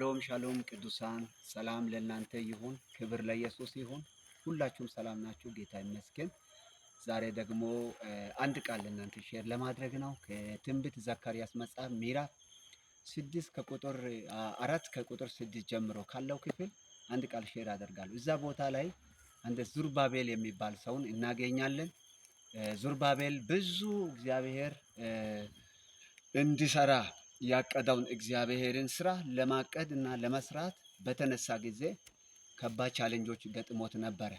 ሻሎም ሻሎም ቅዱሳን ሰላም ለእናንተ ይሁን፣ ክብር ለኢየሱስ ይሁን። ሁላችሁም ሰላም ናችሁ? ጌታ ይመስገን። ዛሬ ደግሞ አንድ ቃል ለእናንተ ሼር ለማድረግ ነው። ከትንቢተ ዘካርያስ መጽሐፍ ምዕራፍ 6 ከቁጥር 4 ከቁጥር 6 ጀምሮ ካለው ክፍል አንድ ቃል ሼር አደርጋለሁ። እዛ ቦታ ላይ አንድ ዙርባቤል የሚባል ሰውን እናገኛለን። ዙርባቤል ብዙ እግዚአብሔር እንዲሰራ ያቀደውን እግዚአብሔርን ስራ ለማቀድ እና ለመስራት በተነሳ ጊዜ ከባድ ቻሌንጆች ገጥሞት ነበረ።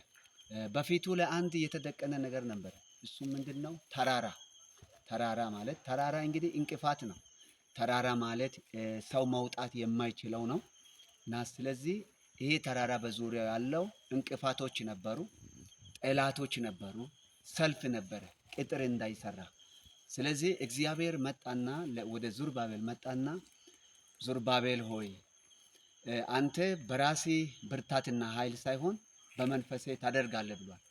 በፊቱ ለአንድ የተደቀነ ነገር ነበረ። እሱ ምንድነው? ተራራ። ተራራ ማለት ተራራ እንግዲህ እንቅፋት ነው። ተራራ ማለት ሰው መውጣት የማይችለው ነው እና ስለዚህ ይሄ ተራራ በዙሪያው ያለው እንቅፋቶች ነበሩ፣ ጠላቶች ነበሩ፣ ሰልፍ ነበረ፣ ቅጥር እንዳይሰራ። ስለዚህ እግዚአብሔር መጣና ወደ ዙርባቤል መጣና ዙርባቤል ሆይ አንተ በራሴ ብርታትና ኃይል ሳይሆን በመንፈሴ ታደርጋለህ ብሏል።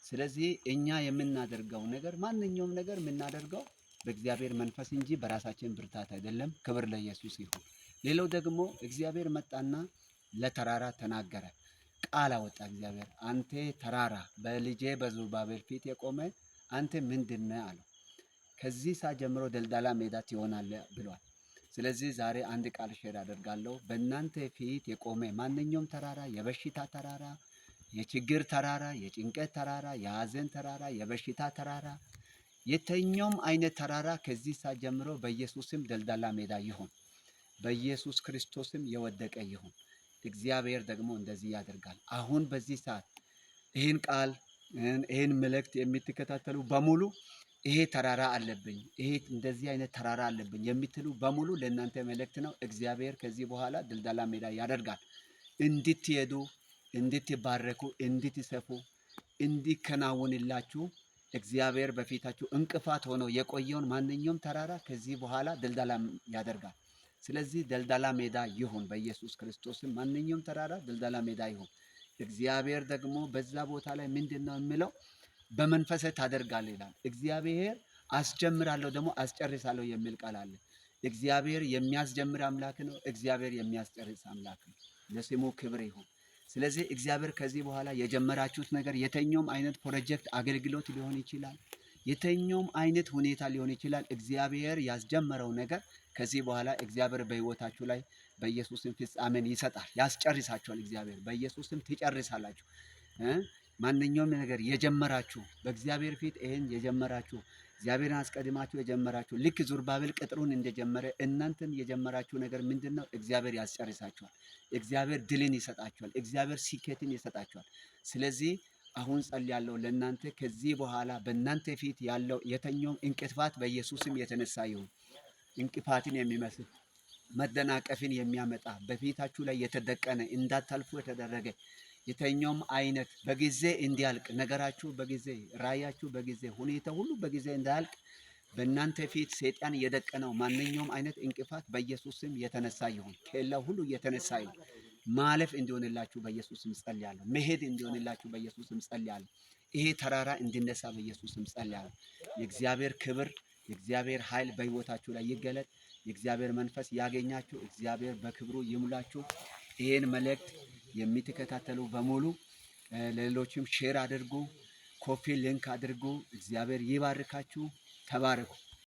ስለዚህ እኛ የምናደርገው ነገር ማንኛውም ነገር የምናደርገው በእግዚአብሔር መንፈስ እንጂ በራሳችን ብርታት አይደለም። ክብር ለኢየሱስ ይሁን። ሌላው ደግሞ እግዚአብሔር መጣና ለተራራ ተናገረ፣ ቃል አወጣ። እግዚአብሔር አንተ ተራራ በልጄ በዙርባቤል ፊት የቆመ አንተ ምንድን ነህ አለው። ከዚህ ሰዓት ጀምሮ ደልዳላ ሜዳ ትሆናለህ ብሏል። ስለዚህ ዛሬ አንድ ቃል ሼር አደርጋለሁ። በእናንተ ፊት የቆመ ማንኛውም ተራራ፣ የበሽታ ተራራ፣ የችግር ተራራ፣ የጭንቀት ተራራ፣ የሀዘን ተራራ፣ የበሽታ ተራራ፣ የተኛውም አይነት ተራራ ከዚህ ሰዓት ጀምሮ በኢየሱስም ደልዳላ ሜዳ ይሁን፣ በኢየሱስ ክርስቶስም የወደቀ ይሁን። እግዚአብሔር ደግሞ እንደዚህ ያደርጋል። አሁን በዚህ ሰዓት ይህን ቃል ይህን መልእክት የምትከታተሉ በሙሉ ይሄ ተራራ አለብኝ፣ ይሄ እንደዚህ አይነት ተራራ አለብኝ የምትሉ በሙሉ ለእናንተ መልእክት ነው። እግዚአብሔር ከዚህ በኋላ ደልዳላ ሜዳ ያደርጋል። እንድትሄዱ፣ እንድትባረኩ፣ እንድትሰፉ፣ እንዲከናወንላችሁ እግዚአብሔር በፊታችሁ እንቅፋት ሆኖ የቆየውን ማንኛውም ተራራ ከዚህ በኋላ ደልዳላ ያደርጋል። ስለዚህ ደልዳላ ሜዳ ይሁን በኢየሱስ ክርስቶስም። ማንኛውም ተራራ ደልዳላ ሜዳ ይሁን። እግዚአብሔር ደግሞ በዛ ቦታ ላይ ምንድን ነው የሚለው? በመንፈስ ታደርጋለህ ይላል። እግዚአብሔር አስጀምራለሁ ደግሞ አስጨርሳለሁ የሚል ቃል አለ። እግዚአብሔር የሚያስጀምር አምላክ ነው። እግዚአብሔር የሚያስጨርስ አምላክ ነው። ለስሙ ክብር ይሁን። ስለዚህ እግዚአብሔር ከዚህ በኋላ የጀመራችሁት ነገር የተኛውም አይነት ፕሮጀክት፣ አገልግሎት ሊሆን ይችላል፣ የተኛውም አይነት ሁኔታ ሊሆን ይችላል። እግዚአብሔር ያስጀመረው ነገር ከዚህ በኋላ እግዚአብሔር በሕይወታችሁ ላይ በኢየሱስም ፍጻሜን ይሰጣል፣ ያስጨርሳችኋል። እግዚአብሔር በኢየሱስም ትጨርሳላችሁ። ማንኛውም ነገር የጀመራችሁ በእግዚአብሔር ፊት ይሄን የጀመራችሁ እግዚአብሔርን አስቀድማችሁ የጀመራችሁ ልክ ዙርባቤል ቅጥሩን እንደጀመረ እናንተም የጀመራችሁ ነገር ምንድነው? እግዚአብሔር ያስጨርሳችኋል። እግዚአብሔር ድልን ይሰጣችኋል። እግዚአብሔር ስኬትን ይሰጣችኋል። ስለዚህ አሁን ጸልያለሁ ለእናንተ ከዚህ በኋላ በእናንተ ፊት ያለው የተኛውም እንቅፋት በኢየሱስም የተነሳ ይሁን። እንቅፋትን የሚመስል መደናቀፍን የሚያመጣ በፊታችሁ ላይ የተደቀነ እንዳታልፉ የተደረገ የተኛውም አይነት በጊዜ እንዲያልቅ ነገራችሁ በጊዜ ራያችሁ በጊዜ ሁኔታ ሁሉ በጊዜ እንዳያልቅ በእናንተ ፊት ሰይጣን የደቀነው ማንኛውም አይነት እንቅፋት በኢየሱስም የተነሳ ይሁን። ከሌላው ሁሉ የተነሳ ይሁን። ማለፍ እንዲሆንላችሁ በኢየሱስም ጸልያለሁ። መሄድ እንዲሆንላችሁ በኢየሱስም ጸልያለሁ። ይሄ ተራራ እንዲነሳ በኢየሱስም ጸልያለሁ። የእግዚአብሔር ክብር የእግዚአብሔር ኃይል በሕይወታችሁ ላይ ይገለጥ። የእግዚአብሔር መንፈስ ያገኛችሁ። እግዚአብሔር በክብሩ ይሙላችሁ። ይሄን መልእክት የምትከታተሉ በሙሉ ለሌሎችም ሼር አድርጉ፣ ኮፒ ሊንክ አድርጉ። እግዚአብሔር ይባርካችሁ። ተባረኩ።